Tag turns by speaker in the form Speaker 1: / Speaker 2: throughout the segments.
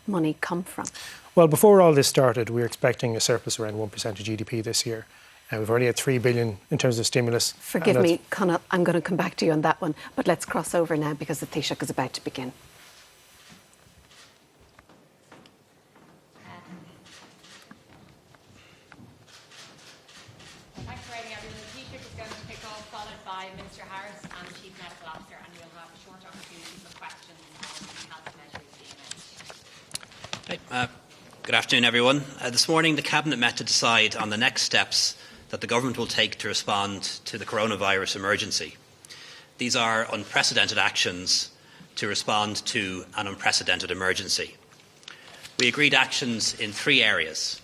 Speaker 1: money come from?
Speaker 2: Well, before all this started, we were expecting a surplus around 1% of GDP this year. And we've already had 3 billion in terms of stimulus.
Speaker 1: Forgive me, Conor, I'm going to come back to you on that one. But let's cross over now because the Taoiseach is about to begin.
Speaker 3: Thanks for waiting, everyone. The Taoiseach is going to kick off, followed by Minister Harris and the Chief Medical Officer, and we'll have a short opportunity for questions on health measures being announced.
Speaker 4: Good afternoon, everyone. This morning, the Cabinet met to decide on the next steps that the Government will take to respond to the coronavirus emergency. These are unprecedented actions to respond to an unprecedented emergency. We agreed actions in 3 areas.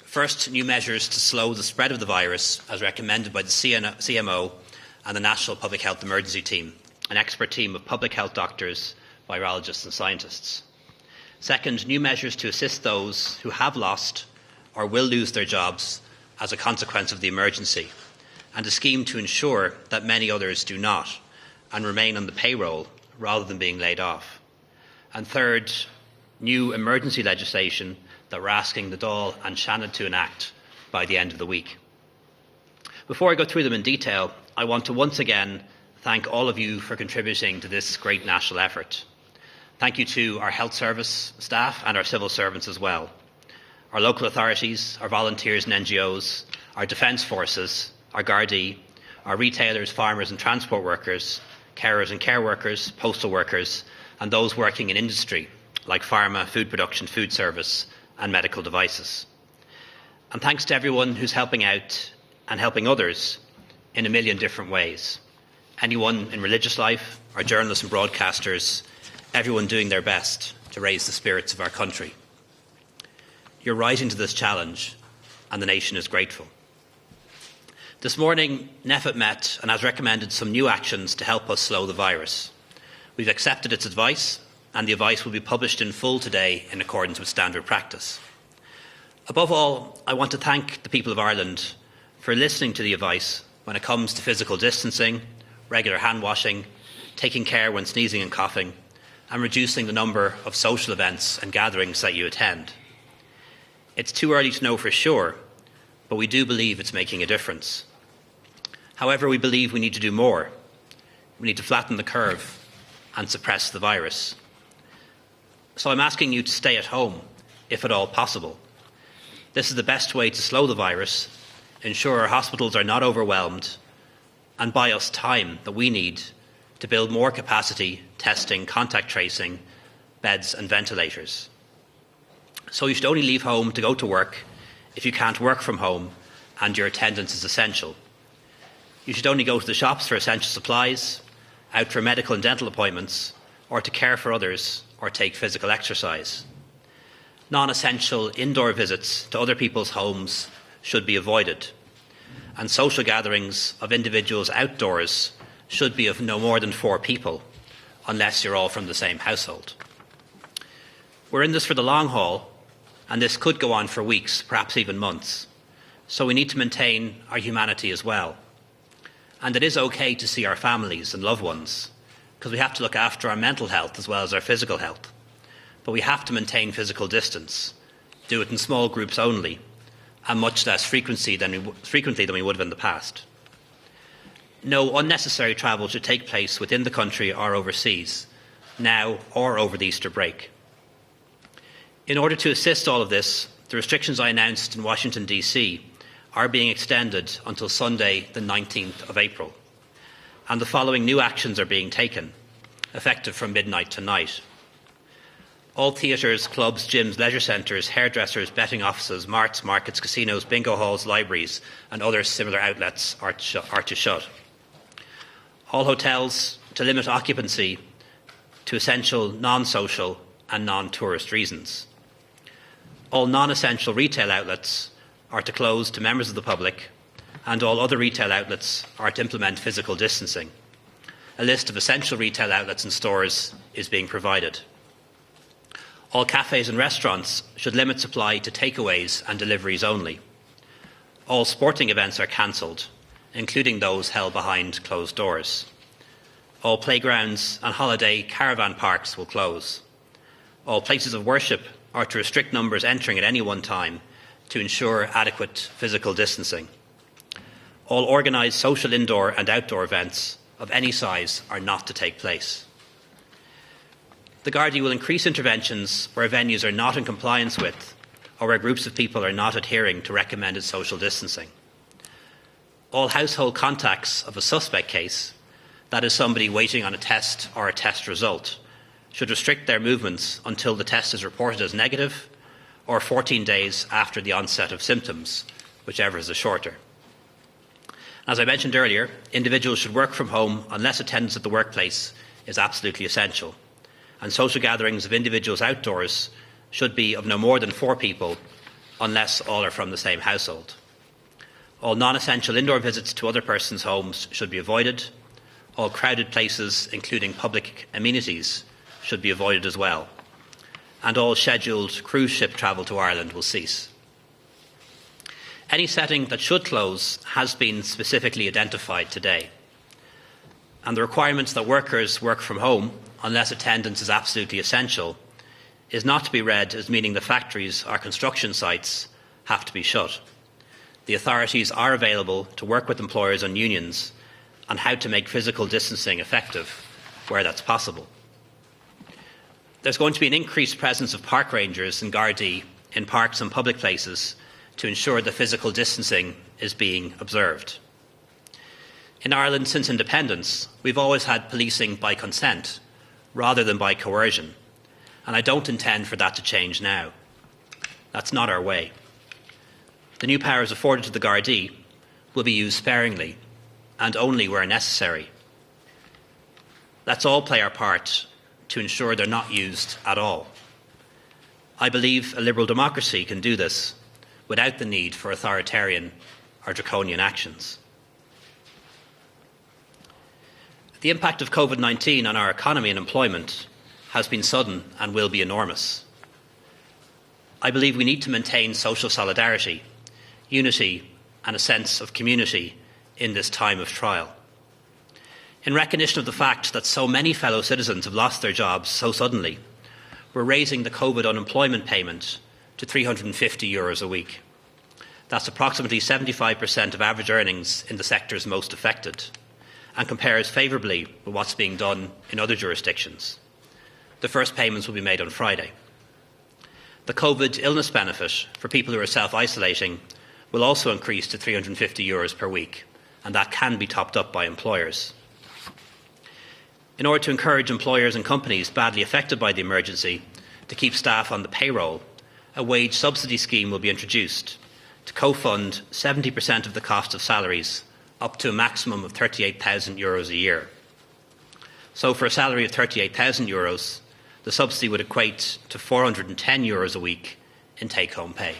Speaker 4: First, new measures to slow the spread of the virus, as recommended by the CMO and the National Public Health Emergency Team, an expert team of public health doctors, virologists and scientists. Second, new measures to assist those who have lost or will lose their jobs as a consequence of the emergency, and a scheme to ensure that many others do not and remain on the payroll rather than being laid off. And third, new emergency legislation that we're asking the Dáil and Shannon to enact by the end of the week. Before I go through them in detail, I want to once again thank all of you for contributing to this great national effort. Thank you to our health service staff and our civil servants as well, our local authorities, our volunteers and NGOs, our defence forces, our Gardaí, our retailers, farmers and transport workers, carers and care workers, postal workers, and those working in industry like pharma, food production, food service and medical devices. And thanks to everyone who's helping out and helping others in a million different ways. Anyone in religious life, our journalists and broadcasters, everyone doing their best to raise the spirits of our country. You're rising to this challenge, and the nation is grateful. This morning, NPHET met and has recommended some new actions to help us slow the virus. We've accepted its advice, and the advice will be published in full today in accordance with standard practice. Above all, I want to thank the people of Ireland for listening to the advice when it comes to physical distancing, regular hand washing, taking care when sneezing and coughing, and reducing the number of social events and gatherings that you attend. It's too early to know for sure, but we do believe it's making a difference. However, we believe we need to do more. We need to flatten the curve and suppress the virus. So I'm asking you to stay at home, if at all possible. This is the best way to slow the virus, ensure our hospitals are not overwhelmed, and buy us time that we need to build more capacity, testing, contact tracing, beds and ventilators. So you should only leave home to go to work if you can't work from home and your attendance is essential. You should only go to the shops for essential supplies, out for medical and dental appointments, or to care for others or take physical exercise. Non-essential indoor visits to other people's homes should be avoided, and social gatherings of individuals outdoors should be of no more than 4 people, unless you're all from the same household. We're in this for the long haul, and this could go on for weeks, perhaps even months. So we need to maintain our humanity as well. And it is okay to see our families and loved ones, because we have to look after our mental health as well as our physical health. But we have to maintain physical distance, do it in small groups only, and much less frequently than we would have in the past. No unnecessary travel should take place within the country or overseas, now or over the Easter break. In order to assist all of this, the restrictions I announced in Washington, D.C. are being extended until Sunday, the 19th of April. And the following new actions are being taken, effective from midnight tonight. All theatres, clubs, gyms, leisure centres, hairdressers, betting offices, marts, markets, casinos, bingo halls, libraries and other similar outlets are to shut. All hotels to limit occupancy to essential, non-social and non-tourist reasons. All non-essential retail outlets are to close to members of the public, and all other retail outlets are to implement physical distancing. A list of essential retail outlets and stores is being provided. All cafes and restaurants should limit supply to takeaways and deliveries only. All sporting events are cancelled, including those held behind closed doors. All playgrounds and holiday caravan parks will close. all places of worship are to restrict numbers entering at any one time to ensure adequate physical distancing. All organised social indoor and outdoor events of any size are not to take place. The Gardaí will increase interventions where venues are not in compliance with or where groups of people are not adhering to recommended social distancing. All household contacts of a suspect case, that is somebody waiting on a test or a test result, should restrict their movements until the test is reported as negative or 14 days after the onset of symptoms, whichever is the shorter. As I mentioned earlier, individuals should work from home unless attendance at the workplace is absolutely essential, and social gatherings of individuals outdoors should be of no more than 4 people unless all are from the same household. All non-essential indoor visits to other persons' homes should be avoided. All crowded places, including public amenities, should be avoided as well. And all scheduled cruise ship travel to Ireland will cease. Any setting that should close has been specifically identified today. And the requirements that workers work from home, unless attendance is absolutely essential, is not to be read as meaning the factories or construction sites have to be shut. The authorities are available to work with employers and unions on how to make physical distancing effective where that's possible. There's going to be an increased presence of park rangers and Gardaí in parks and public places to ensure that physical distancing is being observed. In Ireland, since independence, we've always had policing by consent rather than by coercion, and I don't intend for that to change now. That's not our way. The new powers afforded to the Gardaí will be used sparingly and only where necessary. Let's all play our part to ensure they're not used at all. I believe a liberal democracy can do this without the need for authoritarian or draconian actions. The impact of COVID-19 on our economy and employment has been sudden and will be enormous. I believe we need to maintain social solidarity, unity and a sense of community in this time of trial. In recognition of the fact that so many fellow citizens have lost their jobs so suddenly, we're raising the COVID unemployment payment to €350 a week. That's approximately 75% of average earnings in the sectors most affected and compares favourably with what's being done in other jurisdictions. The first payments will be made on Friday. The COVID illness benefit for people who are self-isolating will also increase to €350 per week, and that can be topped up by employers. In order to encourage employers and companies badly affected by the emergency to keep staff on the payroll, a wage subsidy scheme will be introduced to co-fund 70% of the cost of salaries up to a maximum of €38,000 a year. So for a salary of €38,000, the subsidy would equate to €410 a week in take-home pay.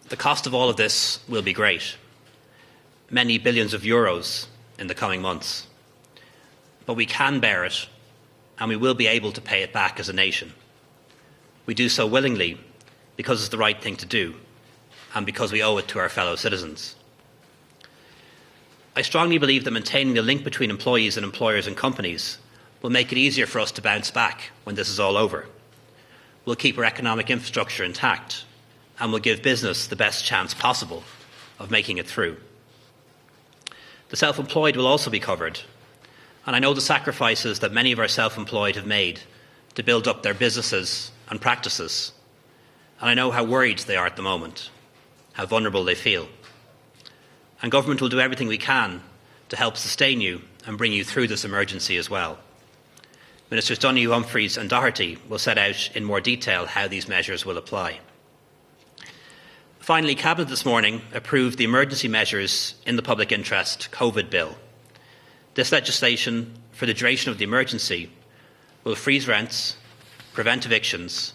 Speaker 4: The cost of all of this will be great, many billions of euros in the coming months. But we can bear it, and we will be able to pay it back as a nation. We do so willingly because it's the right thing to do, and because we owe it to our fellow citizens. I strongly believe that maintaining the link between employees and employers and companies will make it easier for us to bounce back when this is all over. We'll keep our economic infrastructure intact, and will give business the best chance possible of making it through. The self-employed will also be covered, and I know the sacrifices that many of our self-employed have made to build up their businesses and practices, and I know how worried they are at the moment, how vulnerable they feel. And government will do everything we can to help sustain you and bring you through this emergency as well. Ministers Donoghue, Humphreys and Doherty will set out in more detail how these measures will apply. Finally, Cabinet this morning approved the emergency measures in the public interest COVID bill. This legislation, for the duration of the emergency, will freeze rents, prevent evictions,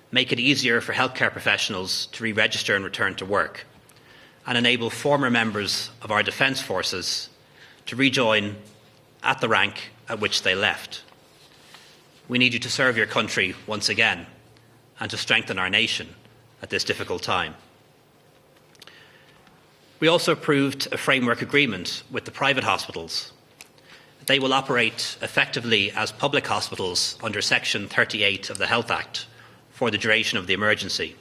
Speaker 4: make it easier for healthcare professionals to re-register and return to work, and enable former members of our defence forces to rejoin at the rank at which they left. We need you to serve your country once again and to strengthen our nation at this difficult time. We also approved a framework agreement with the private hospitals. They will operate effectively as public hospitals under Section 38 of the Health Act for the duration of the emergency,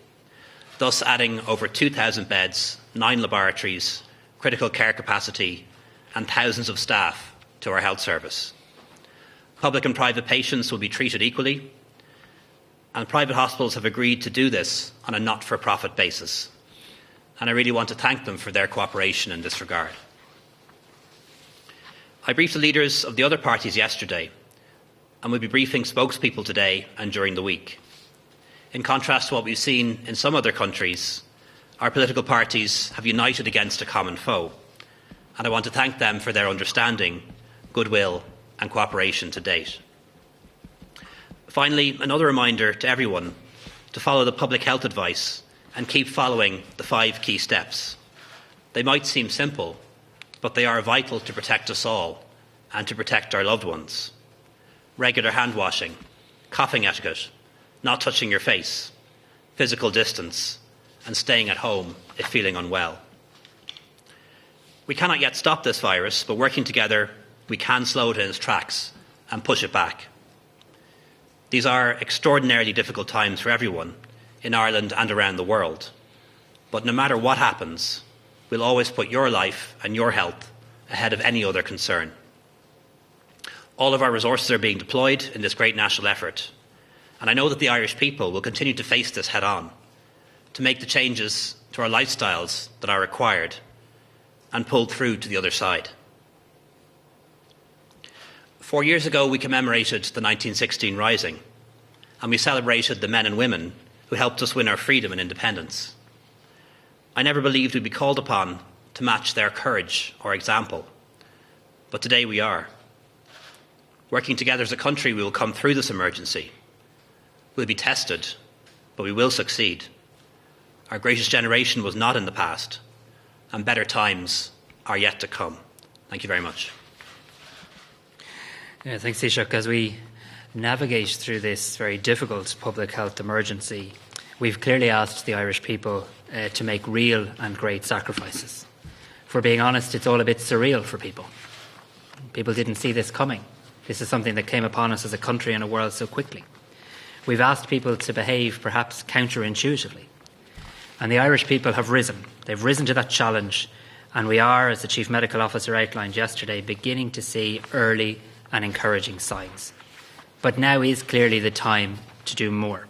Speaker 4: thus adding over 2,000 beds, 9 laboratories, critical care capacity and thousands of staff to our health service. Public and private patients will be treated equally, and private hospitals have agreed to do this on a not-for-profit basis. And I really want to thank them for their cooperation in this regard. I briefed the leaders of the other parties yesterday, and will be briefing spokespeople today and during the week. In contrast to what we've seen in some other countries, our political parties have united against a common foe, and I want to thank them for their understanding, goodwill and cooperation to date. Finally, another reminder to everyone to follow the public health advice and keep following the 5 key steps. They might seem simple, but they are vital to protect us all and to protect our loved ones. Regular hand washing, coughing etiquette, not touching your face, physical distance, and staying at home if feeling unwell. We cannot yet stop this virus, but working together, we can slow it in its tracks and push it back. These are extraordinarily difficult times for everyone in Ireland and around the world. But no matter what happens, we'll always put your life and your health ahead of any other concern. All of our resources are being deployed in this great national effort, and I know that the Irish people will continue to face this head on, to make the changes to our lifestyles that are required and pull through to the other side. 4 years ago, we commemorated the 1916 Rising, and we celebrated the men and women who helped us win our freedom and independence. I never believed we'd be called upon to match their courage or example, but today we are. Working together as a country, we will come through this emergency. We'll be tested, but we will succeed. Our greatest generation was not in the past, and better times are yet to come. Thank you very much.
Speaker 5: Yeah, thanks, Taoiseach. As we navigate through this very difficult public health emergency, we've clearly asked the Irish people to make real and great sacrifices. If we're being honest, it's all a bit surreal for people. People didn't see this coming. This is something that came upon us as a country and a world so quickly. We've asked people to behave perhaps counterintuitively. And the Irish people have risen. They've risen to that challenge. And we are, as the Chief Medical Officer outlined yesterday, beginning to see early and encouraging signs. But now is clearly the time to do more.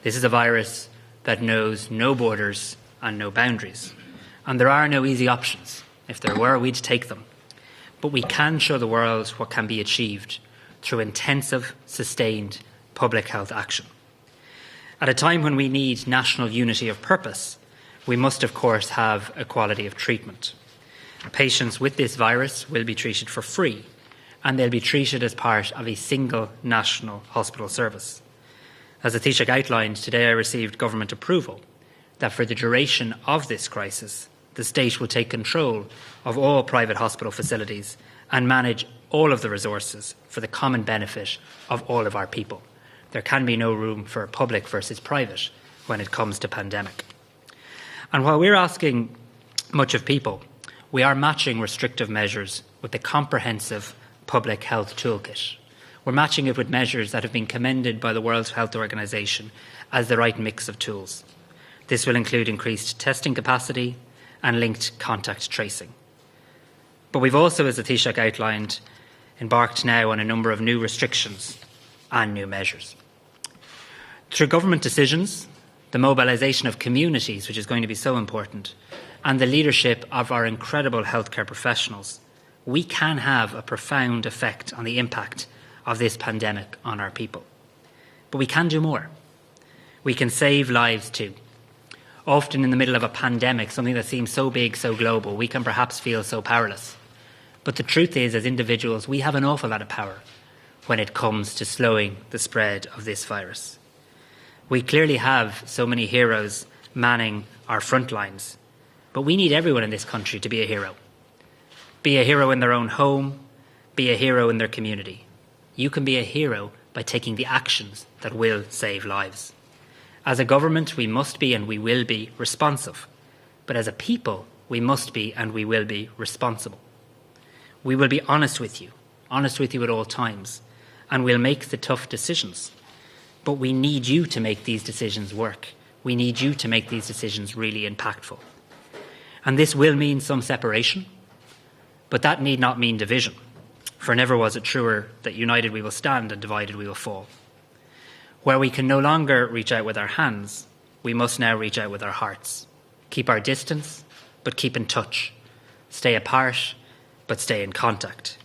Speaker 5: This is a virus that knows no borders and no boundaries. And there are no easy options. If there were, we'd take them. But we can show the world what can be achieved through intensive, sustained public health action. At a time when we need national unity of purpose, we must, of course, have equality of treatment. Patients with this virus will be treated for free, and they'll be treated as part of a single national hospital service. As the Taoiseach outlined, today I received government approval that for the duration of this crisis, the state will take control of all private hospital facilities and manage all of the resources for the common benefit of all of our people. There can be no room for public versus private when it comes to pandemic. And while we're asking much of people, we are matching restrictive measures with the comprehensive public health toolkit. We're matching it with measures that have been commended by the World Health Organization as the right mix of tools. This will include increased testing capacity and linked contact tracing. But we've also, as the Taoiseach outlined, embarked now on a number of new restrictions and new measures. Through government decisions, the mobilisation of communities, which is going to be so important, and the leadership of our incredible healthcare professionals, we can have a profound effect on the impact of this pandemic on our people. But we can do more. We can save lives too. Often in the middle of a pandemic, something that seems so big, so global, we can perhaps feel so powerless. But the truth is, as individuals, we have an awful lot of power when it comes to slowing the spread of this virus. We clearly have so many heroes manning our front lines, but we need everyone in this country to be a hero. Be a hero in their own home, be a hero in their community. You can be a hero by taking the actions that will save lives. As a government, we must be and we will be responsive. But as a people, we must be and we will be responsible. We will be honest with you. honest with you at all times, and we'll make the tough decisions. But we need you to make these decisions work. We need you to make these decisions really impactful. And this will mean some separation, but that need not mean division. For never was it truer that united we will stand and divided we will fall. Where we can no longer reach out with our hands, we must now reach out with our hearts. Keep our distance, but keep in touch. Stay apart, but stay in contact.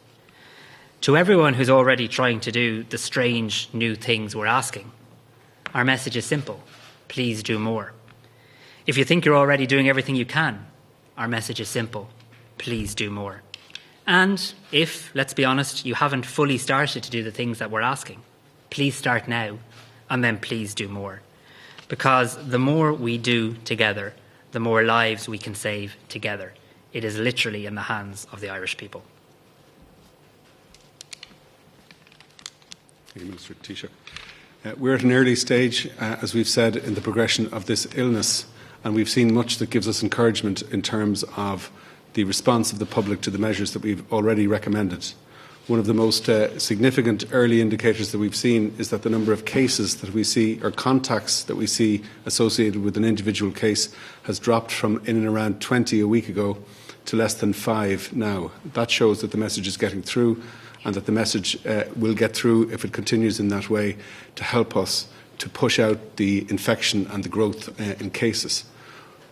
Speaker 5: To everyone who's already trying to do the strange new things we're asking, our message is simple. Please do more. If you think you're already doing everything you can, our message is simple. Please do more. And if, let's be honest, you haven't fully started to do the things that we're asking, please start now, and then please do more. Because the more we do together, the more lives we can save together. It is literally in the hands of the Irish people.
Speaker 6: Thank you, Minister Taoiseach. We're at an early stage, as we've said, in the progression of this illness, and we've seen much that gives us encouragement in terms of the response of the public to the measures that we've already recommended. One of the most significant early indicators that we've seen is that the number of cases that we see, or contacts that we see associated with an individual case, has dropped from in and around 20 a week ago to less than 5 now. That shows that the message is getting through, and that the message will get through if it continues in that way to help us to push out the infection and the growth in cases.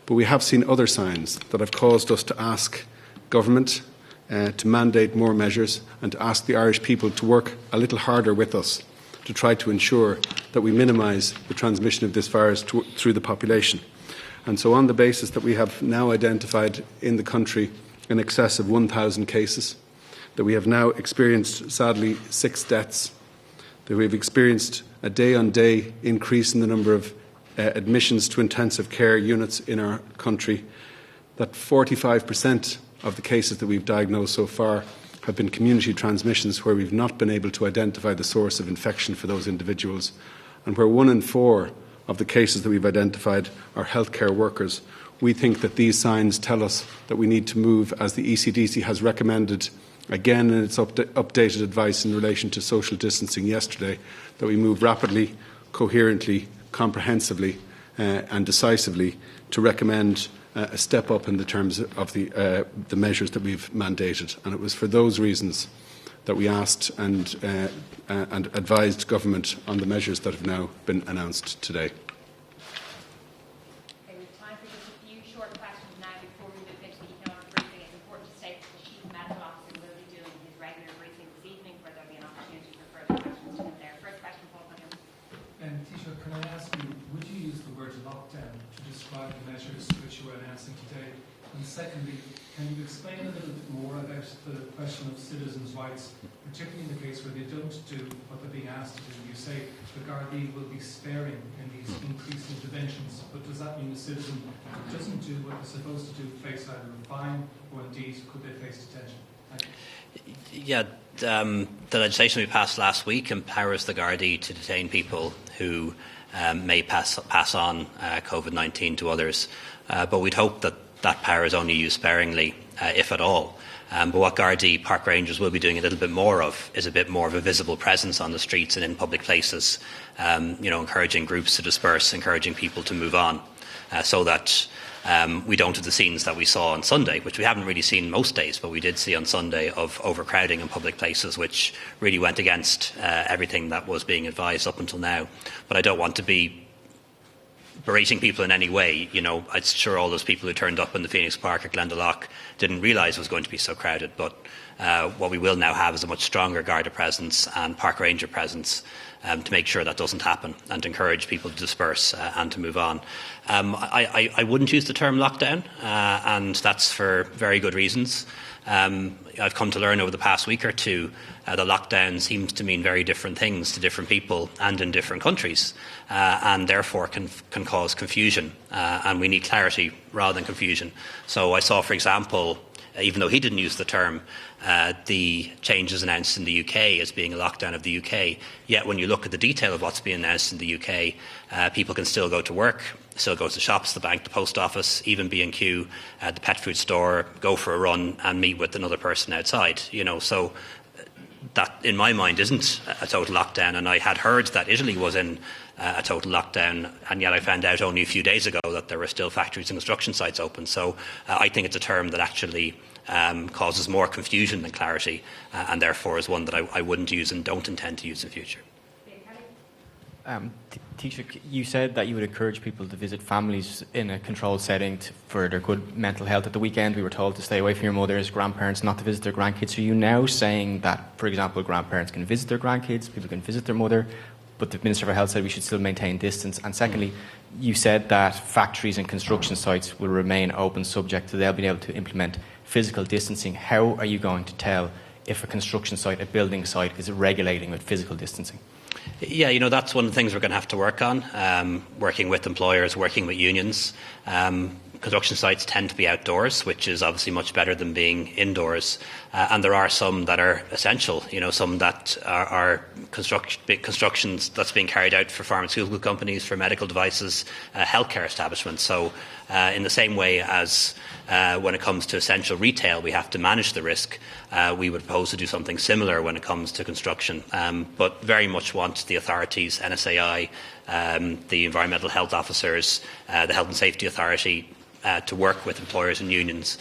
Speaker 6: But we have seen other signs that have caused us to ask government to mandate more measures and to ask the Irish people to work a little harder with us to try to ensure that we minimise the transmission of this virus through the population. And so on the basis that we have now identified in the country in excess of 1,000 cases, that we have now experienced, sadly, 6 deaths, that we have experienced a day-on-day increase in the number of admissions to intensive care units in our country, that 45% of the cases that we've diagnosed so far have been community transmissions where we've not been able to identify the source of infection for those individuals, and where 1 in 4 of the cases that we've identified are healthcare workers. We think that these signs tell us that we need to move, as the ECDC has recommended again in its updated advice in relation to social distancing yesterday, that we move rapidly, coherently, comprehensively and decisively to recommend a step up in the terms of the measures that we've mandated. And it was for those reasons that we asked and advised government on the measures that have now been announced today.
Speaker 3: Okay, we have time for just a few short questions now before we move into the economic briefing. It's important to state that the Chief Medical Officer will be doing his regular briefing this evening, where there will be an opportunity for further questions to him there. First question, Paul Conn.
Speaker 7: Taoiseach, can I ask you, would you use the word lockdown to describe the measures which you are announcing today? And secondly, can you explain a little bit more about the question of citizens' rights, particularly in the case where they don't do what they're being asked to do? You say the Gardaí will be sparing in these increased interventions, but does that mean the citizen who doesn't do what they're supposed to do face either a fine or indeed could they face detention? Thank you.
Speaker 4: Yeah, the legislation we passed last week empowers the Gardaí to detain people who may pass on COVID-19 to others, but we'd hope that that power is only used sparingly, if at all. But what Gardaí park rangers will be doing a little bit more of is a bit more of a visible presence on the streets and in public places, encouraging groups to disperse, encouraging people to move on, so that we don't have the scenes that we saw on Sunday, which we haven't really seen most days, but we did see on Sunday, of overcrowding in public places, which really went against everything that was being advised up until now. But I don't want to be berating people in any way. I'm sure all those people who turned up in the Phoenix Park at Glendalough didn't realise it was going to be so crowded, but what we will now have is a much stronger Garda presence and park ranger presence to make sure that doesn't happen and encourage people to disperse and to move on. I wouldn't use the term lockdown, and that's for very good reasons. I've come to learn over the past week or two that lockdown seems to mean very different things to different people and in different countries, and therefore can cause confusion, and we need clarity rather than confusion. So I saw, for example, even though he didn't use the term, the changes announced in the UK as being a lockdown of the UK, yet when you look at the detail of what's being announced in the UK, people can still go to work, still go to shops, the bank, the post office, even B&Q, the pet food store, go for a run and meet with another person outside. So that, in my mind, isn't a total lockdown. And I had heard that Italy was in a total lockdown, and yet I found out only a few days ago that there were still factories and construction sites open. So I think it's a term that actually causes more confusion than clarity, and therefore is one that I wouldn't use and don't intend to use in future.
Speaker 8: Taoiseach, you said that you would encourage people to visit families in a controlled setting for their good mental health. At the weekend, we were told to stay away from your mothers, grandparents, not to visit their grandkids. Are you now saying that, for example, grandparents can visit their grandkids, people can visit their mother, but the Minister for Health said we should still maintain distance? And secondly, you said that factories and construction sites will remain open, subject to they'll be able to implement physical distancing. How are you going to tell if a construction site, a building site, is regulating with physical distancing?
Speaker 4: Yeah, that's one of the things we're going to have to work on, working with employers, working with unions. Construction sites tend to be outdoors, which is obviously much better than being indoors. And there are some that are essential, some that are constructions that's being carried out for pharmaceutical companies, for medical devices, healthcare establishments. So in the same way as when it comes to essential retail, we have to manage the risk, we would propose to do something similar when it comes to construction. But very much want the authorities, NSAI, the environmental health officers, the Health and Safety Authority, to work with employers and unions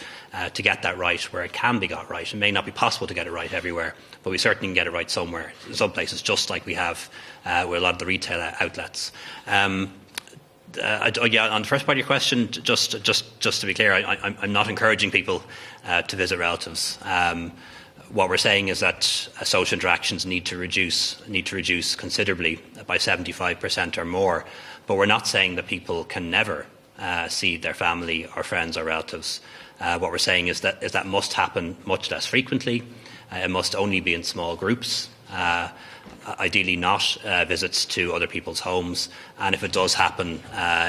Speaker 4: to get that right where it can be got right. It may not be possible to get it right everywhere, but we certainly can get it right somewhere, in some places, just like we have with a lot of the retail outlets. On the first part of your question, just to be clear, I'm not encouraging people to visit relatives. What we're saying is that social interactions need to reduce considerably by 75% or more. But we're not saying that people can never see their family or friends or relatives. What we're saying is that must happen much less frequently. It must only be in small groups. Ideally not visits to other people's homes, and if it does happen,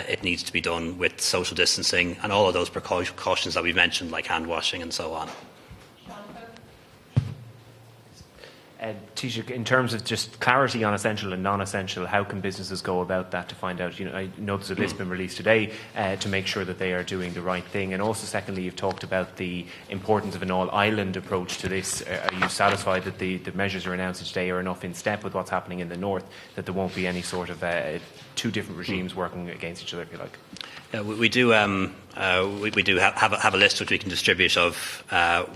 Speaker 4: it needs to be done with social distancing and all of those precautions that we've mentioned, like hand washing and so on.
Speaker 9: Taoiseach, in terms of just clarity on essential and non-essential, how can businesses go about that to find out? I know there's a list been released today to make sure that they are doing the right thing. And also, secondly, you've talked about the importance of an all-island approach to this. Are you satisfied that the measures are announced today are enough in step with what's happening in the north, that there won't be any sort of two different regimes working against each other, if you like?
Speaker 4: Yeah, we do have a list which we can distribute of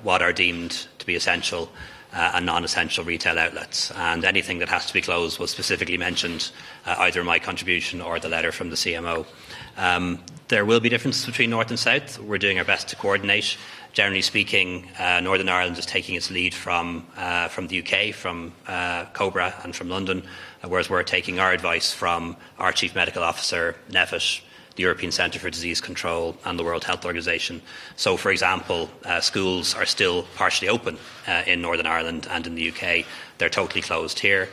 Speaker 4: what are deemed to be essential and non-essential retail outlets, and anything that has to be closed was specifically mentioned either in my contribution or the letter from the CMO. There will be differences between North and South. We're doing our best to coordinate. Generally speaking, Northern Ireland is taking its lead from the UK, from COBRA and from London, whereas we're taking our advice from our Chief Medical Officer, NEFIT, the European Centre for Disease Control and the World Health Organization. So, for example, schools are still partially open in Northern Ireland and in the UK. They're totally closed here.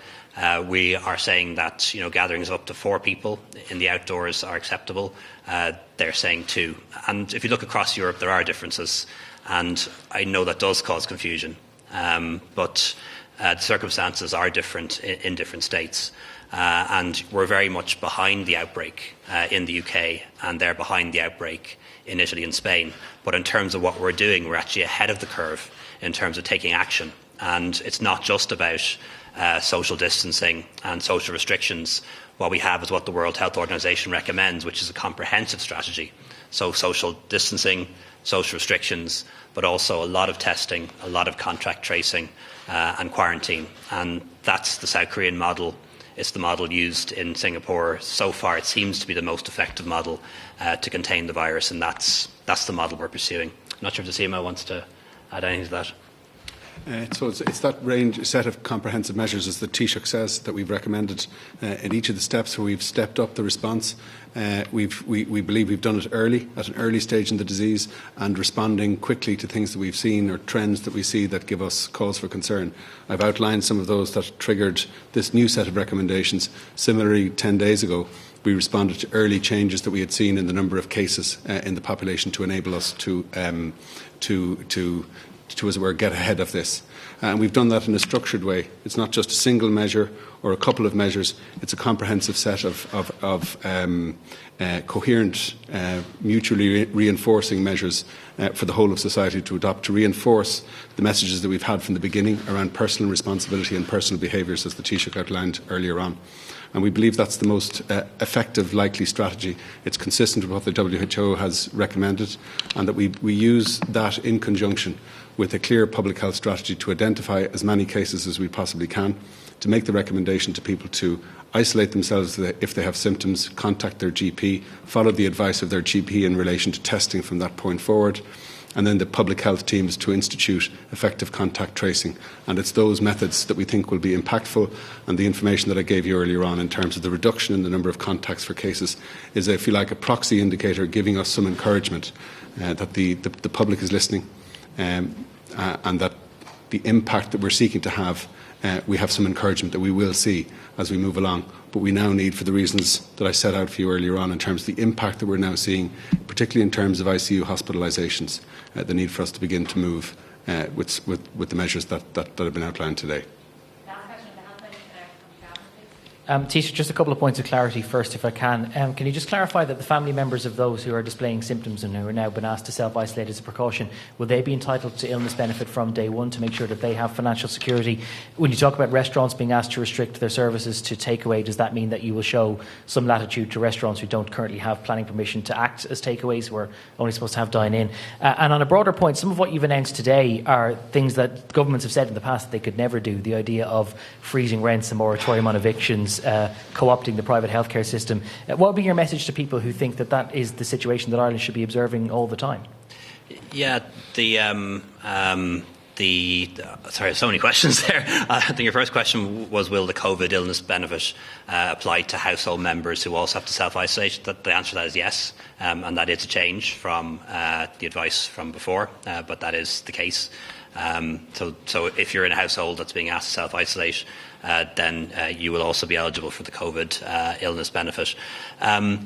Speaker 4: We are saying that gatherings of up to 4 people in the outdoors are acceptable. They're saying 2. And if you look across Europe, there are differences. And I know that does cause confusion. But the circumstances are different in different states. And we're very much behind the outbreak in the UK, and they're behind the outbreak in Italy and Spain. But in terms of what we're doing, we're actually ahead of the curve in terms of taking action. And it's not just about social distancing and social restrictions. What we have is what the World Health Organization recommends, which is a comprehensive strategy. So social distancing, social restrictions, but also a lot of testing, a lot of contact tracing and quarantine. And that's the South Korean model. It's the model used in Singapore. So far, it seems to be the most effective model to contain the virus, and that's the model we're pursuing. I'm not sure if the CMO wants to add anything to that.
Speaker 6: So it's that set of comprehensive measures, as the Taoiseach says, that we've recommended in each of the steps where we've stepped up the response. We believe we've done it early, at an early stage in the disease, and responding quickly to things that we've seen or trends that we see that give us cause for concern. I've outlined some of those that triggered this new set of recommendations. Similarly, 10 days ago, we responded to early changes that we had seen in the number of cases in the population to enable us to as it were, get ahead of this. And we've done that in a structured way. It's not just a single measure or a couple of measures. It's a comprehensive set of coherent, mutually reinforcing measures for the whole of society to adopt, to reinforce the messages that we've had from the beginning around personal responsibility and personal behaviours, as the Taoiseach outlined earlier on. And we believe that's the most effective, likely strategy. It's consistent with what the WHO has recommended, and that we use that in conjunction with a clear public health strategy to identify as many cases as we possibly can, to make the recommendation to people to isolate themselves if they have symptoms, contact their GP, follow the advice of their GP in relation to testing from that point forward, and then the public health teams to institute effective contact tracing. And it's those methods that we think will be impactful, and the information that I gave you earlier on in terms of the reduction in the number of contacts for cases is, if you like, a proxy indicator giving us some encouragement that the public is listening, and that the impact that we're seeking to have, we have some encouragement that we will see as we move along. But we now need, for the reasons that I set out for you earlier on, in terms of the impact that we're now seeing, particularly in terms of ICU hospitalisations, the need for us to begin to move with the measures that have been outlined today.
Speaker 10: Taoiseach, just a couple of points of clarity first, if I can. Can you just clarify that the family members of those who are displaying symptoms and who are now been asked to self-isolate as a precaution, will they be entitled to illness benefit from day one to make sure that they have financial security? When you talk about restaurants being asked to restrict their services to takeaway, does that mean that you will show some latitude to restaurants who don't currently have planning permission to act as takeaways, who are only supposed to have dine-in? And on a broader point, some of what you've announced today are things that governments have said in the past that they could never do. The idea of freezing rents, a moratorium on evictions, co-opting the private healthcare system. What would be your message to people who think that that is the situation that Ireland should be observing all the time?
Speaker 4: Yeah, sorry, so many questions there. I think your first question was, will the COVID illness benefit apply to household members who also have to self-isolate? The answer to that is yes, and that is a change from the advice from before, but that is the case. So if you're in a household that's being asked to self-isolate, then you will also be eligible for the COVID illness benefit. I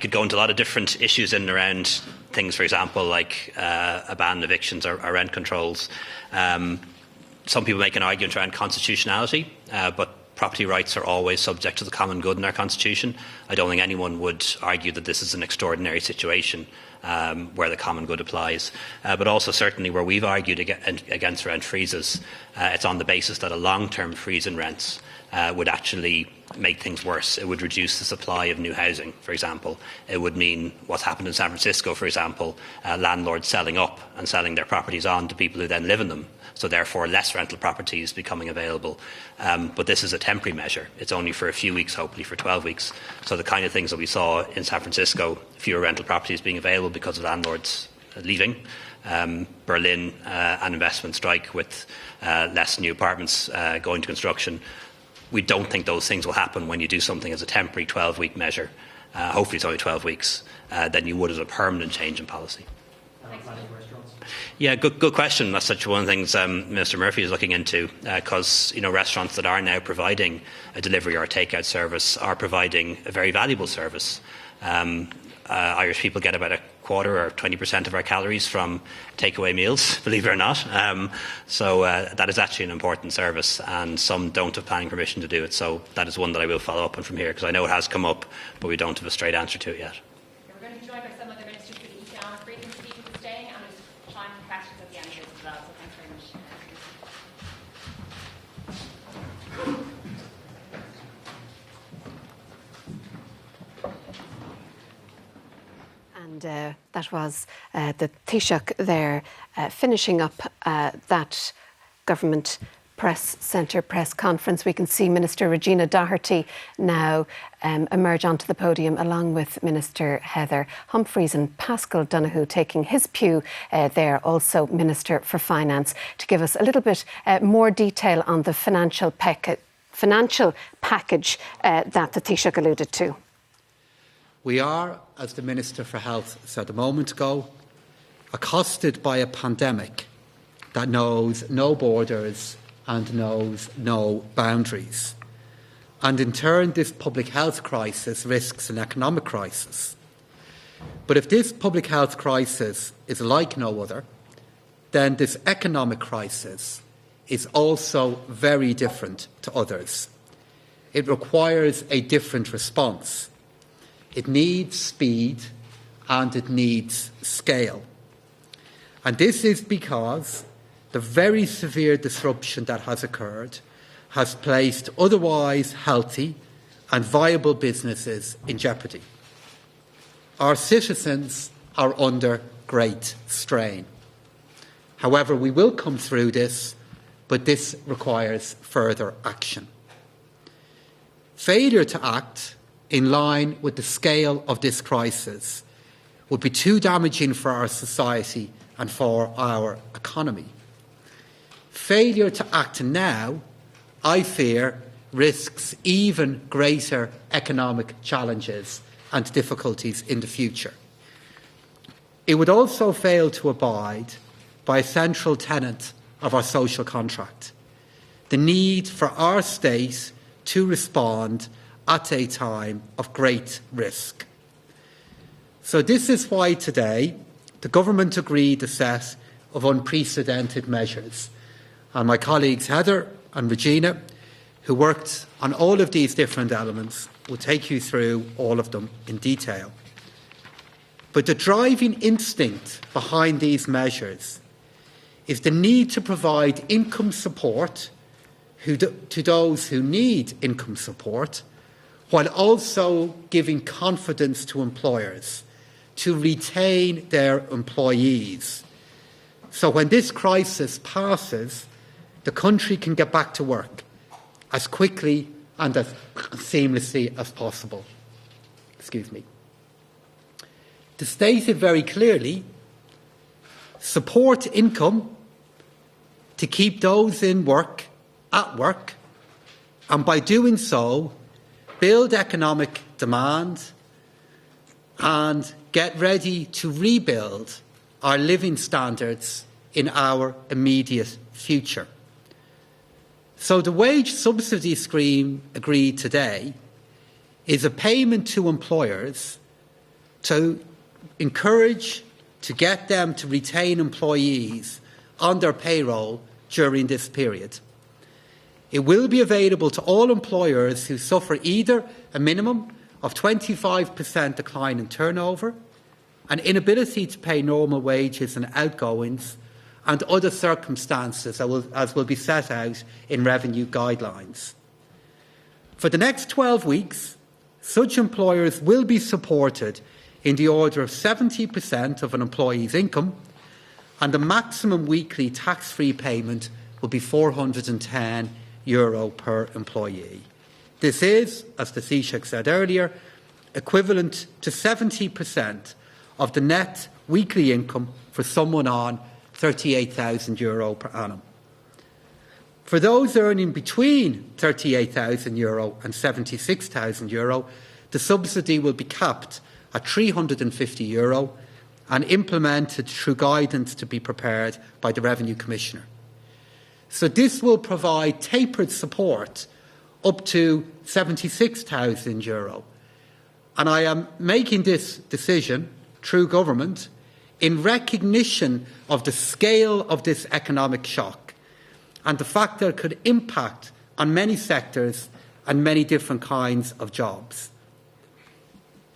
Speaker 4: could go into a lot of different issues in and around things, for example, like a ban on evictions or rent controls. Some people make an argument around constitutionality, but property rights are always subject to the common good in our constitution. I don't think anyone would argue that this is an extraordinary situation where the common good applies. But also certainly where we've argued against rent freezes, it's on the basis that a long-term freeze in rents would actually make things worse. It would reduce the supply of new housing, for example. It would mean what's happened in San Francisco, for example, landlords selling up and selling their properties on to people who then live in them. So therefore less rental properties becoming available. But this is a temporary measure. It's only for a few weeks, hopefully for 12 weeks. So the kind of things that we saw in San Francisco, fewer rental properties being available because of landlords leaving. Berlin, an investment strike with less new apartments going to construction. We don't think those things will happen when you do something as a temporary 12-week measure. Hopefully it's only 12 weeks, than you would as a permanent change in policy. Yeah, good question. That's such one of the things Minister Murphy is looking into, because restaurants that are now providing a delivery or a takeout service are providing a very valuable service. Irish people get about a quarter or 20% of our calories from takeaway meals, believe it or not. So that is actually an important service, and some don't have planning permission to do it. So that is one that I will follow up on from here, because I know it has come up, but we don't have a straight answer to it yet.
Speaker 3: We're going to be joined by some other ministers for the economic briefing this evening for staying, and there's time for questions at the end of this as well. So thanks very much.
Speaker 1: And that was the Taoiseach there finishing up that government press centre press conference. We can see Minister Regina Doherty now emerge onto the podium along with Minister Heather Humphreys and Paschal Donoghue taking his pew there, also Minister for Finance, to give us a little bit more detail on the financial package that the Taoiseach alluded to.
Speaker 11: We are, as the Minister for Health said a moment ago, accosted by a pandemic that knows no borders and knows no boundaries. And in turn, this public health crisis risks an economic crisis. But if this public health crisis is like no other, then this economic crisis is also very different to others. It requires a different response. It needs speed and it needs scale. And this is because the very severe disruption that has occurred has placed otherwise healthy and viable businesses in jeopardy. Our citizens are under great strain. However, we will come through this, but this requires further action. Failure to act in line with the scale of this crisis would be too damaging for our society and for our economy. Failure to act now, I fear, risks even greater economic challenges and difficulties in the future. It would also fail to abide by a central tenet of our social contract, the need for our state to respond at a time of great risk. So this is why today the government agreed a set of unprecedented measures. And my colleagues Heather and Regina, who worked on all of these different elements, will take you through all of them in detail. But the driving instinct behind these measures is the need to provide income support to those who need income support, while also giving confidence to employers to retain their employees. So when this crisis passes, the country can get back to work as quickly and as seamlessly as possible. To state it very clearly, support income to keep those in work at work, and by doing so, build economic demand and get ready to rebuild our living standards in our immediate future. So the wage subsidy scheme agreed today is a payment to employers to encourage, to get them to retain employees on their payroll during this period. It will be available to all employers who suffer either a minimum of 25% decline in turnover, an inability to pay normal wages and outgoings, and other circumstances as will be set out in revenue guidelines. For the next 12 weeks, such employers will be supported in the order of 70% of an employee's income, and the maximum weekly tax-free payment will be €410 per employee. This is, as the Taoiseach said earlier, equivalent to 70% of the net weekly income for someone on €38,000 per annum. For those earning between €38,000 and €76,000, the subsidy will be capped at €350 and implemented through guidance to be prepared by the Revenue Commissioner. So this will provide tapered support up to €76,000. And I am making this decision through government in recognition of the scale of this economic shock and the fact that it could impact on many sectors and many different kinds of jobs.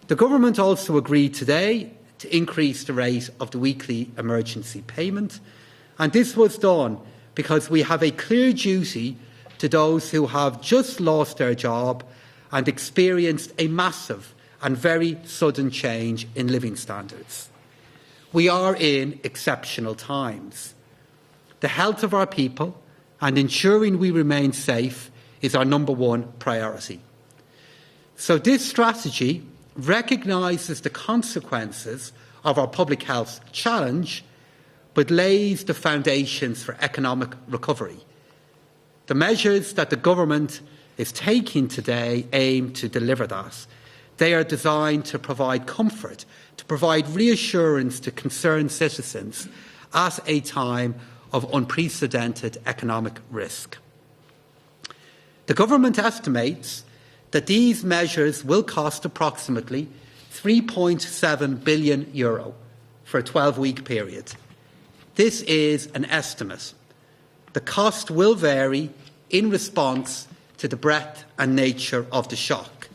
Speaker 11: The government also agreed today to increase the rate of the weekly emergency payment, and this was done because we have a clear duty to those who have just lost their job and experienced a massive and very sudden change in living standards. We are in exceptional times. The health of our people and ensuring we remain safe is our number one priority. So this strategy recognises the consequences of our public health challenge, but lays the foundations for economic recovery. The measures that the government is taking today aim to deliver that. They are designed to provide comfort, to provide reassurance to concerned citizens at a time of unprecedented economic risk. The government estimates that these measures will cost approximately €3.7 billion for a 12-week period. This is an estimate. The cost will vary in response to the breadth and nature of the shock.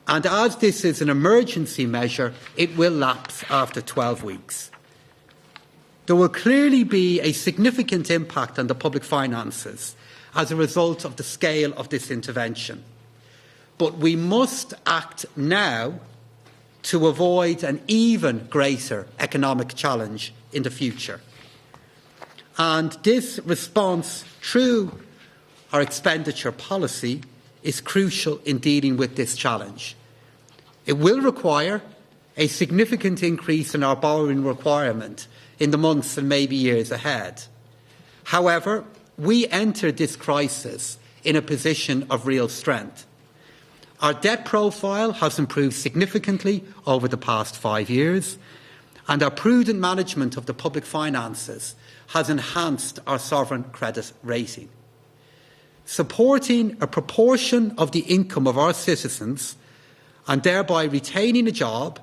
Speaker 11: And as this is an emergency measure, it will lapse after 12 weeks. There will clearly be a significant impact on the public finances as a result of the scale of this intervention. But we must act now to avoid an even greater economic challenge in the future. And this response through our expenditure policy is crucial in dealing with this challenge. It will require a significant increase in our borrowing requirement in the months and maybe years ahead. However, we entered this crisis in a position of real strength. Our debt profile has improved significantly over the past 5 years, and our prudent management of the public finances has enhanced our sovereign credit rating. Supporting a proportion of the income of our citizens and thereby retaining a job,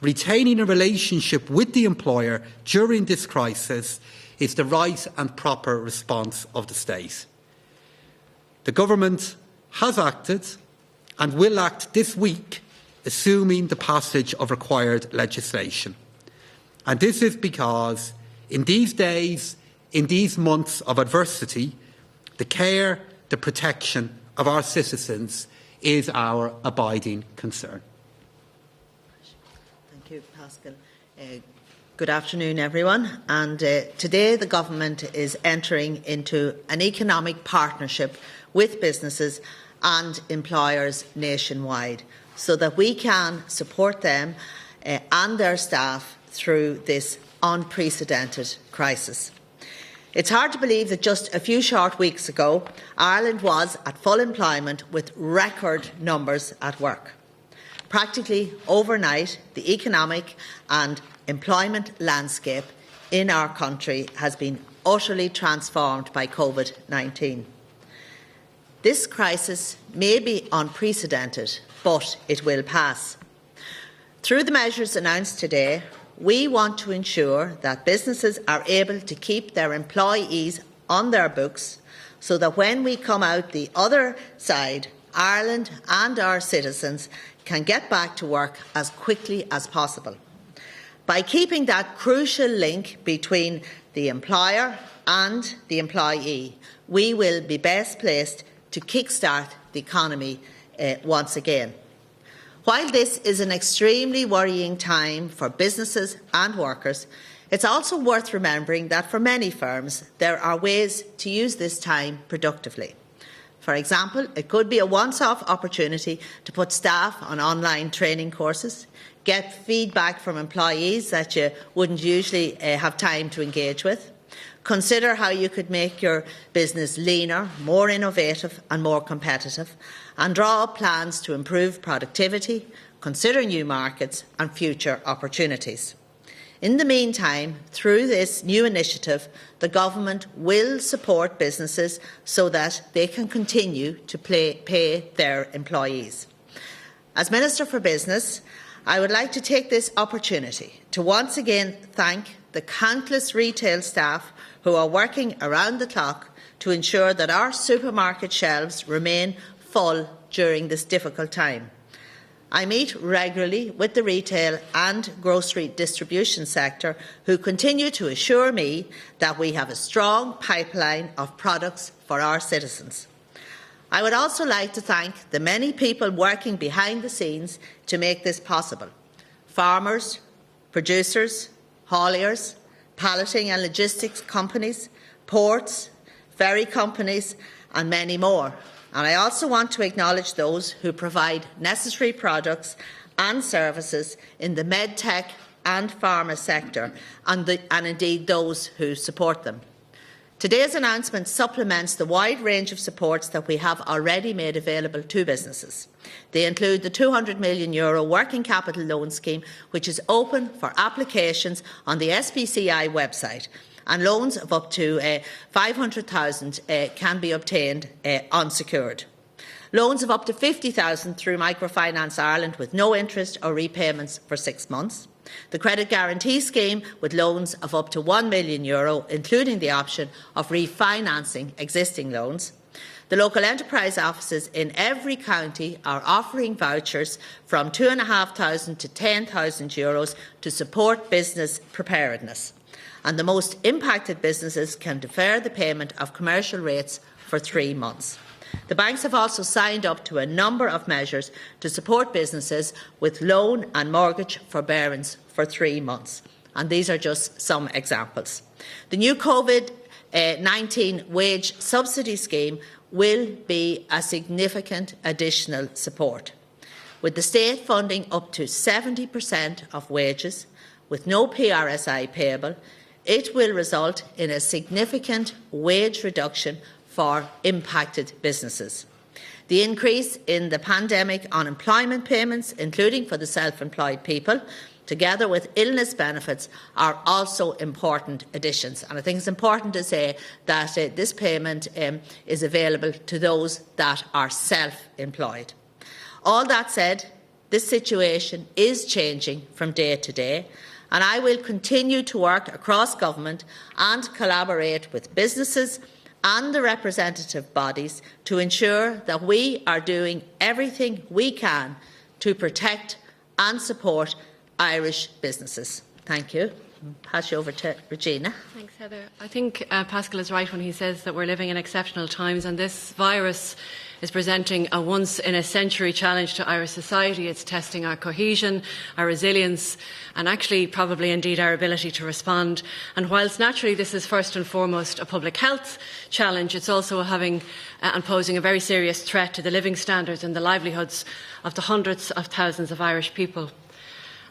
Speaker 11: retaining a relationship with the employer during this crisis is the right and proper response of the state. The government has acted and will act this week, assuming the passage of required legislation. And this is because in these days, in these months of adversity, the care, the protection of our citizens is our abiding concern.
Speaker 12: Thank you, Pascal. Good afternoon, everyone. And today the government is entering into an economic partnership with businesses and employers nationwide so that we can support them and their staff through this unprecedented crisis. It's hard to believe that just a few short weeks ago, Ireland was at full employment with record numbers at work. Practically overnight, the economic and employment landscape in our country has been utterly transformed by COVID-19. This crisis may be unprecedented, but it will pass. Through the measures announced today, we want to ensure that businesses are able to keep their employees on their books so that when we come out the other side, Ireland and our citizens can get back to work as quickly as possible. By keeping that crucial link between the employer and the employee, we will be best placed to kickstart the economy once again. While this is an extremely worrying time for businesses and workers, it's also worth remembering that for many firms, there are ways to use this time productively. For example, it could be a once-off opportunity to put staff on online training courses, get feedback from employees that you wouldn't usually have time to engage with, consider how you could make your business leaner, more innovative and more competitive, and draw up plans to improve productivity, consider new markets and future opportunities. In the meantime, through this new initiative, the government will support businesses so that they can continue to pay their employees. As Minister for Business, I would like to take this opportunity to once again thank the countless retail staff who are working around the clock to ensure that our supermarket shelves remain full during this difficult time. I meet regularly with the retail and grocery distribution sector who continue to assure me that we have a strong pipeline of products for our citizens. I would also like to thank the many people working behind the scenes to make this possible. Farmers, producers, hauliers, palleting and logistics companies, ports, ferry companies and many more. And I also want to acknowledge those who provide necessary products and services in the medtech and pharma sector and indeed those who support them. Today's announcement supplements the wide range of supports that we have already made available to businesses. They include the €200 million Working Capital Loan Scheme, which is open for applications on the SBCI website, and loans of up to €500,000 can be obtained unsecured. Loans of up to €50,000 through Microfinance Ireland with no interest or repayments for 6 months. The Credit Guarantee Scheme with loans of up to €1 million, including the option of refinancing existing loans. The local enterprise offices in every county are offering vouchers from €2,500 to €10,000 to support business preparedness. And the most impacted businesses can defer the payment of commercial rates for 3 months. The banks have also signed up to a number of measures to support businesses with loan and mortgage forbearance for 3 months. And these are just some examples. The new COVID-19 wage subsidy scheme will be a significant additional support, with the state funding up to 70% of wages with no PRSI payable. It will result in a significant wage reduction for impacted businesses. The increase in the pandemic unemployment payments, including for the self-employed people, together with illness benefits, are also important additions. And I think it's important to say that this payment is available to those that are self-employed. All that said, this situation is changing from day to day, and I will continue to work across government and collaborate with businesses and the representative bodies to ensure that we are doing everything we can to protect and support Irish businesses. Thank you. Pass you over to Regina.
Speaker 13: Thanks, Heather. I think Pascal is right when he says that we're living in exceptional times, and this virus is presenting a once-in-a-century challenge to Irish society. It's testing our cohesion, our resilience, and actually probably indeed our ability to respond. And whilst naturally this is first and foremost a public health challenge, it's also having and posing a very serious threat to the living standards and the livelihoods of the hundreds of thousands of Irish people.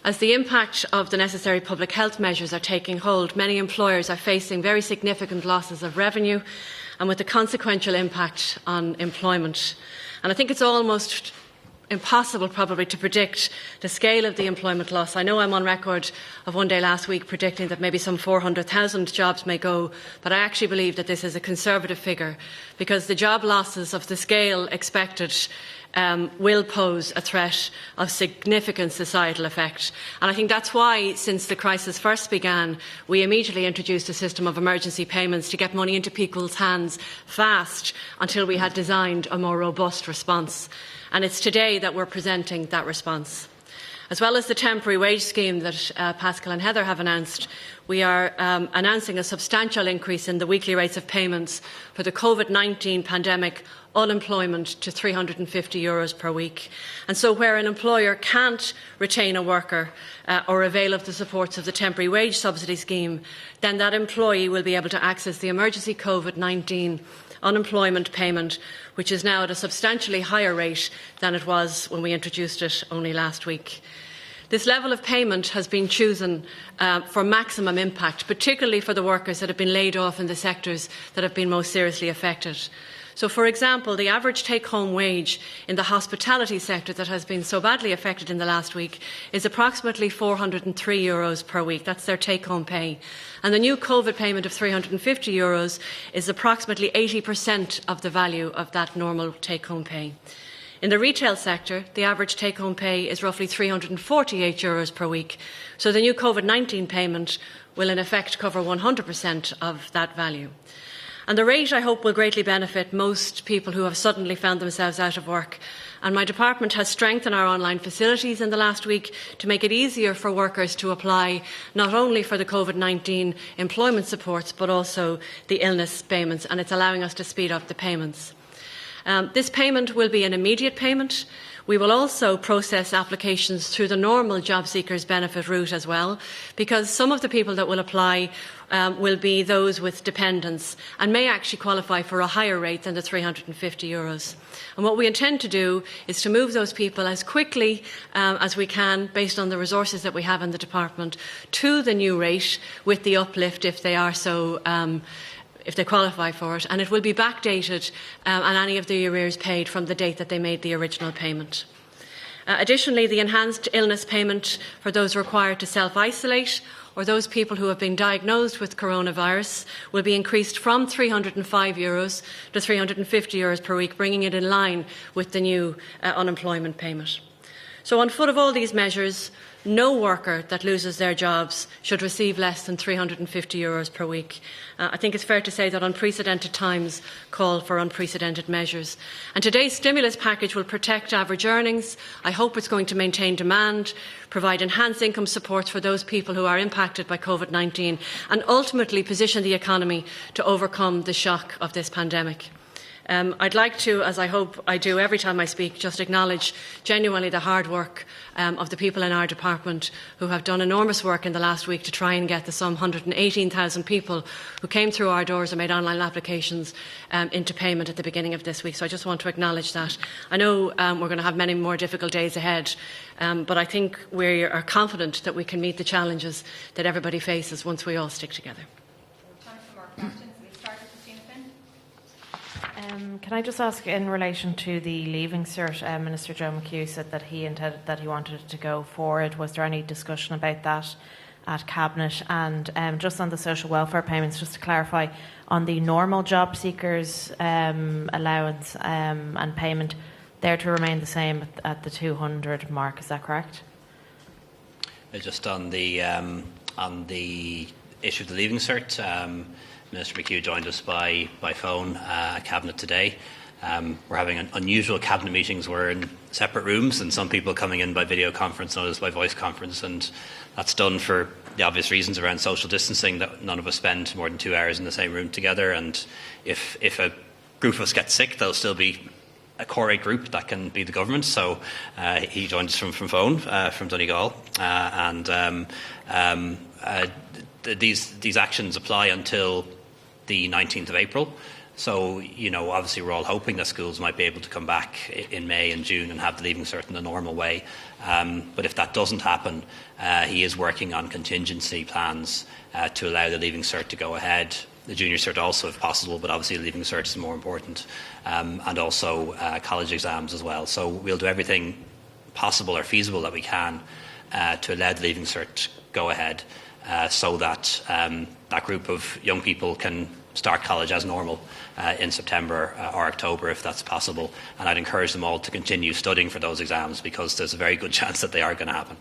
Speaker 13: As the impact of the necessary public health measures are taking hold, many employers are facing very significant losses of revenue, and with the consequential impact on employment. And I think it's almost impossible probably to predict the scale of the employment loss. I know I'm on record of one day last week predicting that maybe some 400,000 jobs may go, but I actually believe that this is a conservative figure, because the job losses of the scale expected will pose a threat of significant societal effect. And I think that's why, since the crisis first began, we immediately introduced a system of emergency payments to get money into people's hands fast until we had designed a more robust response. And it's today that we're presenting that response. As well as the temporary wage scheme that Pascal and Heather have announced, we are announcing a substantial increase in the weekly rates of payments for the COVID-19 pandemic unemployment to €350 per week. And so where an employer can't retain a worker or avail of the supports of the temporary wage subsidy scheme, then that employee will be able to access the emergency COVID-19 unemployment payment, which is now at a substantially higher rate than it was when we introduced it only last week. This level of payment has been chosen for maximum impact, particularly for the workers that have been laid off in the sectors that have been most seriously affected. So, for example, the average take-home wage in the hospitality sector that has been so badly affected in the last week is approximately €403 per week. That's their take-home pay. And the new COVID payment of €350 is approximately 80% of the value of that normal take-home pay. In the retail sector, the average take-home pay is roughly €348 per week. So the new COVID-19 payment will in effect cover 100% of that value. And the rate, I hope, will greatly benefit most people who have suddenly found themselves out of work. And my department has strengthened our online facilities in the last week to make it easier for workers to apply not only for the COVID-19 employment supports but also the illness payments, and it's allowing us to speed up the payments. This payment will be an immediate payment. We will also process applications through the normal job seekers benefit route as well, because some of the people that will apply will be those with dependents and may actually qualify for a higher rate than the €350. And what we intend to do is to move those people as quickly as we can, based on the resources that we have in the department, to the new rate with the uplift if they are so if they qualify for it, and it will be backdated on any of the arrears paid from the date that they made the original payment. Additionally, the enhanced illness payment for those required to self-isolate or those people who have been diagnosed with coronavirus, will be increased from €305 to €350 per week, bringing it in line with the new unemployment payment. So on foot of all these measures, no worker that loses their jobs should receive less than €350 per week. I think it's fair to say that unprecedented times call for unprecedented measures. And today's stimulus package will protect average earnings. I hope it's going to maintain demand, provide enhanced income support for those people who are impacted by COVID-19, and ultimately position the economy to overcome the shock of this pandemic. I'd like to, as I hope I do every time I speak, just acknowledge genuinely the hard work of the people in our department who have done enormous work in the last week to try and get the some 118,000 people who came through our doors and made online applications into payment at the beginning of this week. So I just want to acknowledge that. I know we're going to have many more difficult days ahead, but I think we are confident that we can meet the challenges that everybody faces once we all stick together.
Speaker 3: Time for more questions. We'll start with Christina Finn.
Speaker 14: Can I just ask, in relation to the Leaving Cert, Minister Joe McHugh said that he intended that he wanted it to go forward. Was there any discussion about that at Cabinet? And just on the social welfare payments, just to clarify, on the normal job seekers allowance and payment, they're to remain the same at the 200 mark, is that correct?
Speaker 4: Just on the issue of the Leaving Cert, Minister McHugh joined us by phone at Cabinet today. We're having unusual Cabinet meetings. We're in separate rooms, and some people coming in by video conference, others by voice conference, and that's done for the obvious reasons around social distancing, that none of us spend more than 2 hours in the same room together, and if a group of us get sick, there'll still be a core 8 group that can be the government. So he joined us from phone, from Donegal, these actions apply until the 19th of April. So, obviously we're all hoping that schools might be able to come back in May and June and have the Leaving Cert in the normal way. But if that doesn't happen, he is working on contingency plans to allow the Leaving Cert to go ahead. The Junior Cert also, if possible, but obviously the Leaving Cert is more important. And also college exams as well. So we'll do everything possible or feasible that we can to allow the Leaving Cert go ahead, so that that group of young people can start college as normal in September or October, if that's possible. And I'd encourage them all to continue studying for those exams, because there's a very good chance that they are going to happen.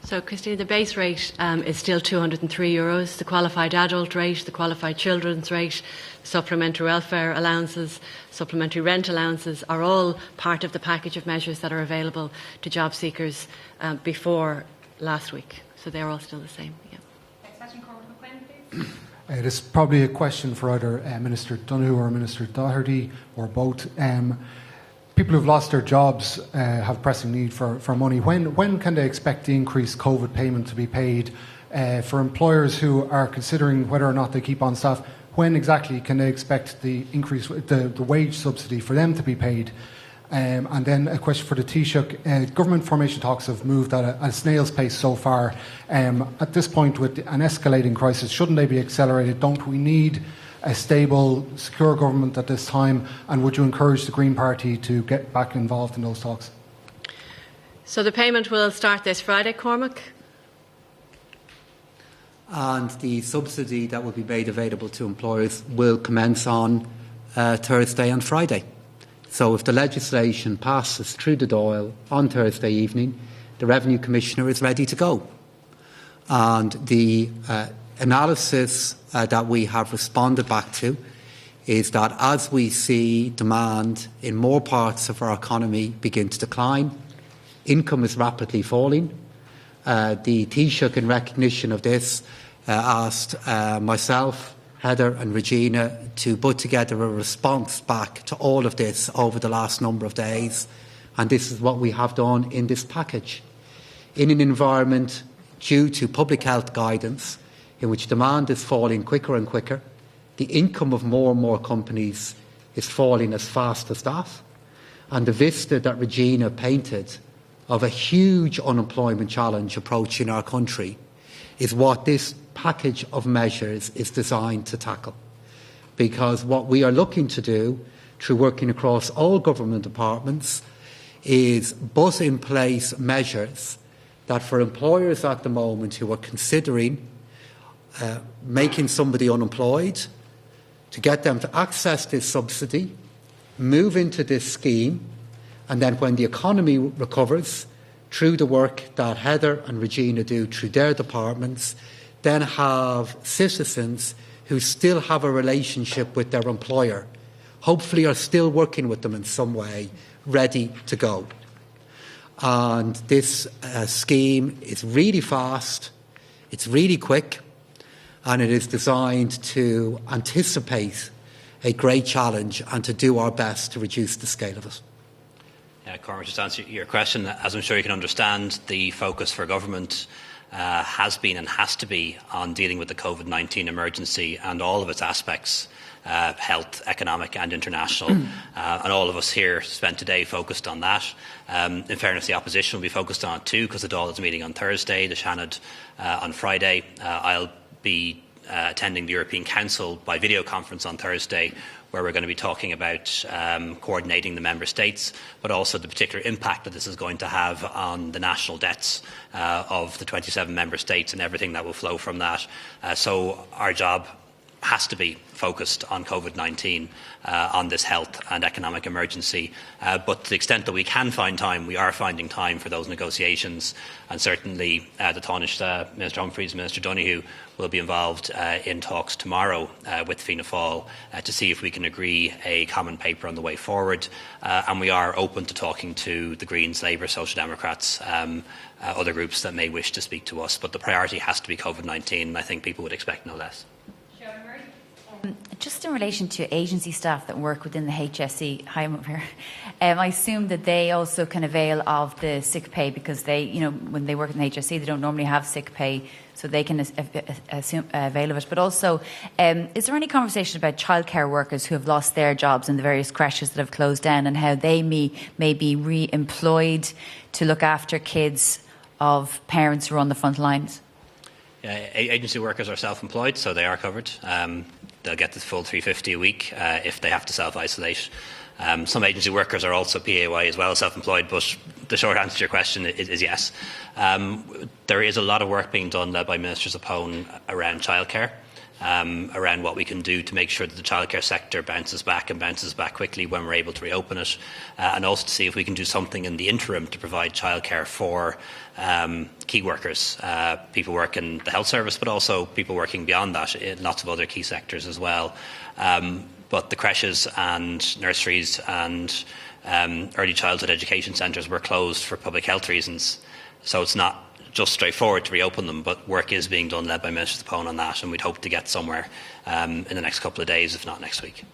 Speaker 13: So, Christina, the base rate is still €203. The qualified adult rate, the qualified children's rate, supplementary welfare allowances, supplementary rent allowances are all part of the package of measures that are available to job seekers before last week. So they're all still the same. Yeah.
Speaker 3: Next question, Cormac McQuinn, please.
Speaker 15: It is probably a question for either Minister Donoghue or Minister Doherty, or both. People who've lost their jobs have pressing need for money. When can they expect the increased COVID payment to be paid? For employers who are considering whether or not they keep on staff, when exactly can they expect the increase, the wage subsidy for them to be paid? And then a question for the Taoiseach. Government formation talks have moved at a snail's pace so far. At this point, with an escalating crisis, shouldn't they be accelerated? Don't we need a stable, secure government at this time? And would you encourage the Green Party to get back involved in those talks?
Speaker 13: So the payment will start this Friday, Cormac?
Speaker 11: And the subsidy that will be made available to employers will commence on Thursday and Friday. So if the legislation passes through the Dáil on Thursday evening, the Revenue Commissioner is ready to go. And the analysis that we have responded back to is that as we see demand in more parts of our economy begin to decline, income is rapidly falling. The Taoiseach, in recognition of this, asked myself, Heather and Regina to put together a response back to all of this over the last number of days, and this is what we have done in this package. In an environment due to public health guidance in which demand is falling quicker and quicker, the income of more and more companies is falling as fast as that, and the vista that Regina painted of a huge unemployment challenge approaching our country is what this package of measures is designed to tackle. Because what we are looking to do, through working across all government departments, is put in place measures that for employers at the moment who are considering making somebody unemployed, to get them to access this subsidy, move into this scheme, and then when the economy recovers, through the work that Heather and Regina do through their departments, then have citizens who still have a relationship with their employer, hopefully are still working with them in some way, ready to go. And this scheme is really fast, it's really quick, and it is designed to anticipate a great challenge and to do our best to reduce the scale of it.
Speaker 4: Cormac, just to answer your question, as I'm sure you can understand, the focus for government has been and has to be on dealing with the COVID-19 emergency and all of its aspects, health, economic and international. And all of us here spent today focused on that. In fairness, the opposition will be focused on it too, because the Dáil is meeting on Thursday, the Seanad on Friday. I'll be attending the European Council by video conference on Thursday, where we're going to be talking about coordinating the member states, but also the particular impact that this is going to have on the national debts of the 27 member states and everything that will flow from that. So our job has to be focused on COVID-19, on this health and economic emergency. But to the extent that we can find time, we are finding time for those negotiations. And certainly the Taoiseach, Minister Humphreys, Minister Donoghue will be involved in talks tomorrow with Fianna Fáil to see if we can agree a common paper on the way forward. And we are open to talking to the Greens, Labour, Social Democrats, other groups that may wish to speak to us. But the priority has to be COVID-19, and I think people would expect no less.
Speaker 16: Just in relation to agency staff that work within the HSE, hi, I'm over here. I assume that they also can avail of the sick pay because they, when they work in the HSE, they don't normally have sick pay, so they can avail of it. But also, is there any conversation about childcare workers who have lost their jobs in the various creches that have closed down and how they may be re-employed to look after kids of parents who are on the front lines?
Speaker 4: Agency workers are self-employed, so they are covered. They'll get the full $350 a week if they have to self-isolate. Some agency workers are also PAYE as well as self-employed, but the short answer to your question is yes. There is a lot of work being done led by Minister Zapone around childcare, around what we can do to make sure that the childcare sector bounces back quickly when we're able to reopen it, and also to see if we can do something in the interim to provide childcare for key workers, people working in the health service, but also people working beyond that in lots of other key sectors as well. But the creches and nurseries and early childhood education centres were closed for public health reasons, so it's not just straightforward to reopen them, but work is being done led by Minister Zapone on that, and we'd hope to get somewhere in the next couple of days, if not next week.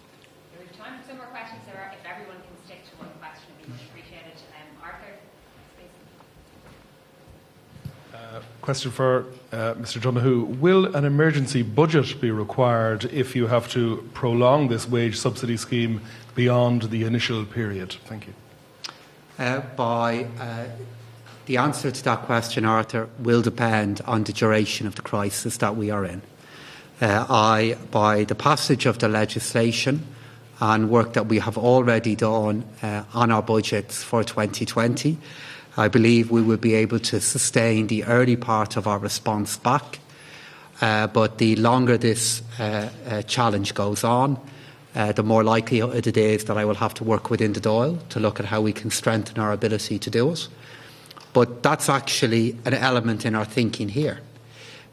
Speaker 3: There is time for some more questions. If everyone can stick to one question, it would be much appreciated. Arthur, please.
Speaker 7: Question for Mr. Donoghue. Will an emergency budget be required if you have to prolong this wage subsidy scheme beyond the initial period? Thank you.
Speaker 11: The answer to that question, Arthur, will depend on the duration of the crisis that we are in. By the passage of the legislation and work that we have already done on our budgets for 2020, I believe we will be able to sustain the early part of our response back. But the longer this challenge goes on, the more likely it is that I will have to work within the Dáil to look at how we can strengthen our ability to do it. But that's actually an element in our thinking here,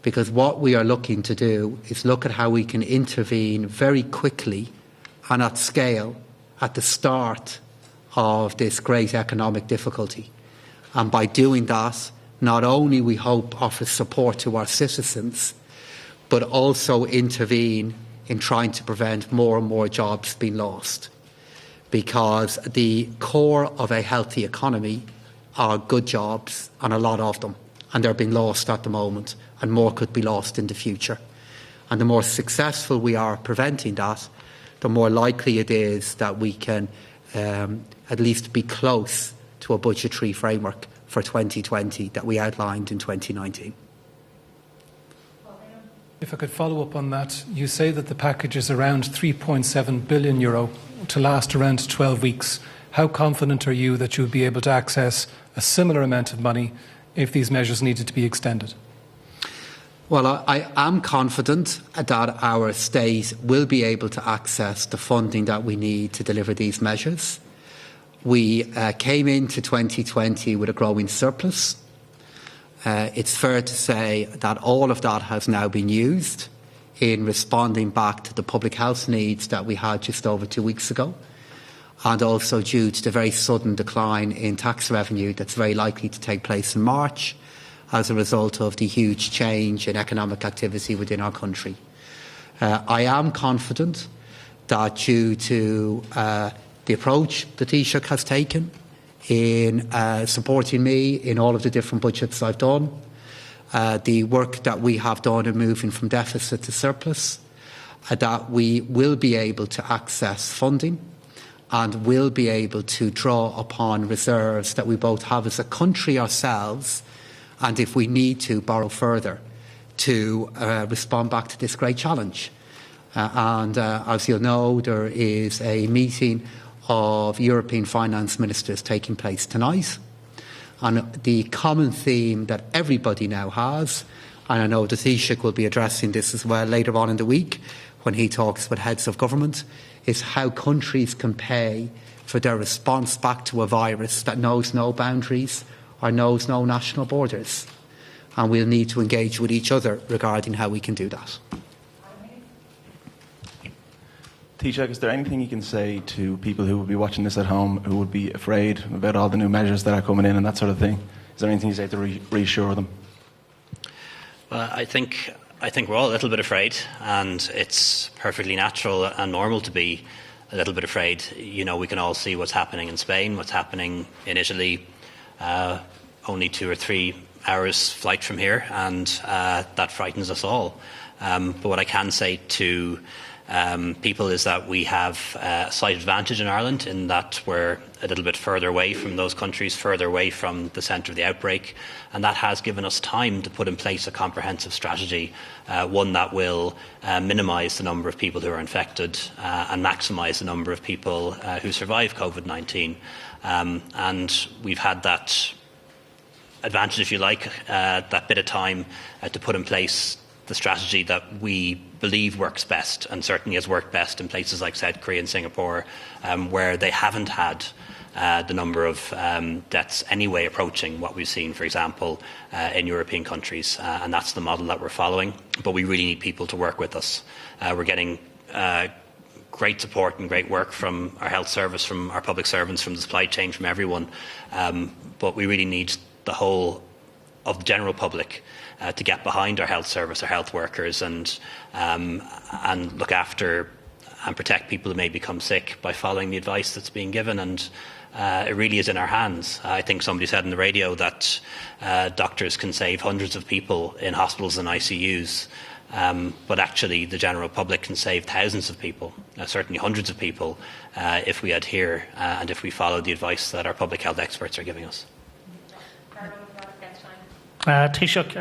Speaker 11: because what we are looking to do is look at how we can intervene very quickly and at scale at the start of this great economic difficulty. And by doing that, not only we hope offer support to our citizens, but also intervene in trying to prevent more and more jobs being lost. Because the core of a healthy economy are good jobs, and a lot of them, and they're being lost at the moment, and more could be lost in the future. And the more successful we are preventing that, the more likely it is that we can at least be close to a budgetary framework for 2020 that we outlined in 2019.
Speaker 7: If I could follow up on that, you say that the package is around €3.7 billion to last around 12 weeks. How confident are you that you'll be able to access a similar amount of money if these measures needed to be extended?
Speaker 11: Well, I am confident that our state will be able to access the funding that we need to deliver these measures. We came into 2020 with a growing surplus. It's fair to say that all of that has now been used in responding back to the public health needs that we had just over 2 weeks ago, and also due to the very sudden decline in tax revenue that's very likely to take place in March as a result of the huge change in economic activity within our country. I am confident that due to the approach that Taoiseach has taken in supporting me in all of the different budgets I've done, the work that we have done in moving from deficit to surplus, that we will be able to access funding and will be able to draw upon reserves that we both have as a country ourselves, and if we need to, borrow further to respond back to this great challenge. As you'll know, there is a meeting of European finance ministers taking place tonight. And the common theme that everybody now has, and I know the Taoiseach will be addressing this as well later on in the week when he talks with heads of government, is how countries can pay for their response back to a virus that knows no boundaries or knows no national borders. And we'll need to engage with each other regarding how we can do that.
Speaker 17: Taoiseach, is there anything you can say to people who will be watching this at home who would be afraid about all the new measures that are coming in and that sort of thing? Is there anything you say to reassure them?
Speaker 4: Well, I think we're all a little bit afraid, and it's perfectly natural and normal to be a little bit afraid. You know, we can all see what's happening in Spain, what's happening in Italy, only 2 or 3 hours flight from here, and that frightens us all. But what I can say to people is that we have a slight advantage in Ireland in that we're a little bit further away from those countries, further away from the centre of the outbreak, and that has given us time to put in place a comprehensive strategy, one that will minimise the number of people who are infected and maximise the number of people who survive COVID-19. And we've had that advantage, if you like, that bit of time to put in place the strategy that we believe works best, and certainly has worked best in places like South Korea and Singapore, where they haven't had the number of deaths anyway approaching what we've seen, for example, in European countries. And that's the model that we're following. But we really need people to work with us. We're getting great support and great work from our health service, from our public servants, from the supply chain, from everyone. But we really need the whole of the general public to get behind our health service, our health workers, and look after and protect people who may become sick by following the advice that's being given. And it really is in our hands. I think somebody said on the radio that doctors can save hundreds of people in hospitals and ICUs. But actually the general public can save thousands of people, certainly hundreds of people, if we adhere and if we follow the advice that our public health experts are giving us.
Speaker 18: Taoiseach,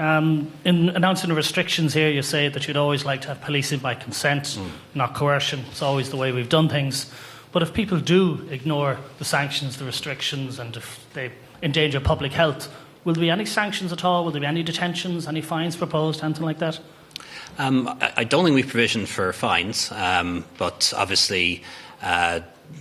Speaker 18: in announcing the restrictions here, you say that you'd always like to have policing by consent, not coercion. It's always the way we've done things. But if people do ignore the sanctions, the restrictions, and if they endanger public health, will there be any sanctions at all? Will there be any detentions, any fines proposed, anything like that?
Speaker 4: I don't think we've provisioned for fines, but obviously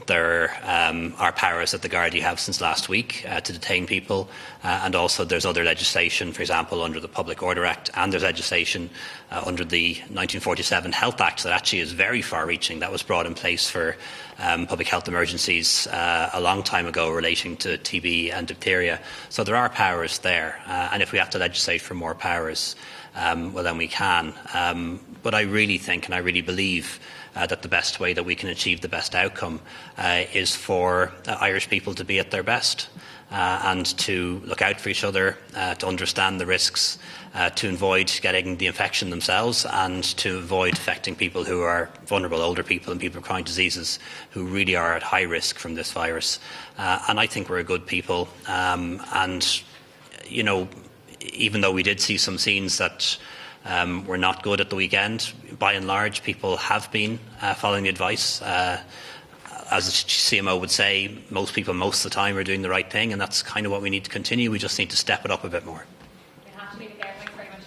Speaker 4: there are powers that the Gardaí have since last week to detain people, and also there's other legislation, for example, under the Public Order Act, and there's legislation under the 1947 Health Act that actually is very far-reaching. That was brought in place for public health emergencies a long time ago relating to TB and diphtheria. So there are powers there, and if we have to legislate for more powers, well, then we can. But I really think and I really believe that the best way that we can achieve the best outcome is for Irish people to be at their best and to look out for each other, to understand the risks, to avoid getting the infection themselves, and to avoid affecting people who are vulnerable, older people and people with chronic diseases who really are at high risk from this virus. And I think we're a good people. And, you know, even though we did see some scenes that were not good at the weekend, by and large, people have been following the advice as the CMO would say, most people most of the time are doing the right thing, and that's kind of what we need to continue. We just need to step it up a bit more.
Speaker 3: We'll have to leave it there. Thanks very much.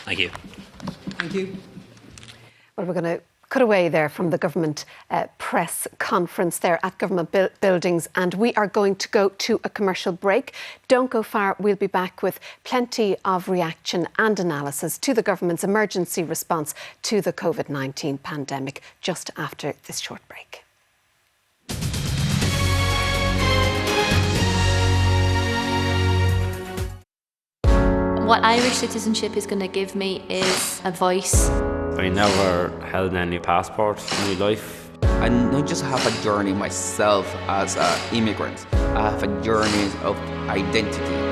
Speaker 4: Thank you.
Speaker 11: Thank you.
Speaker 1: Well, we're going to cut away there from the government press conference there at government buildings, and we are going to go to a commercial break. Don't go far. We'll be back with plenty of reaction and analysis to the government's emergency response to the COVID-19 pandemic just after this short break.
Speaker 19: What Irish citizenship is going to give me is a voice.
Speaker 20: I never held any passport in my life.
Speaker 21: I don't just have a journey myself as an immigrant. I have a journey of identity.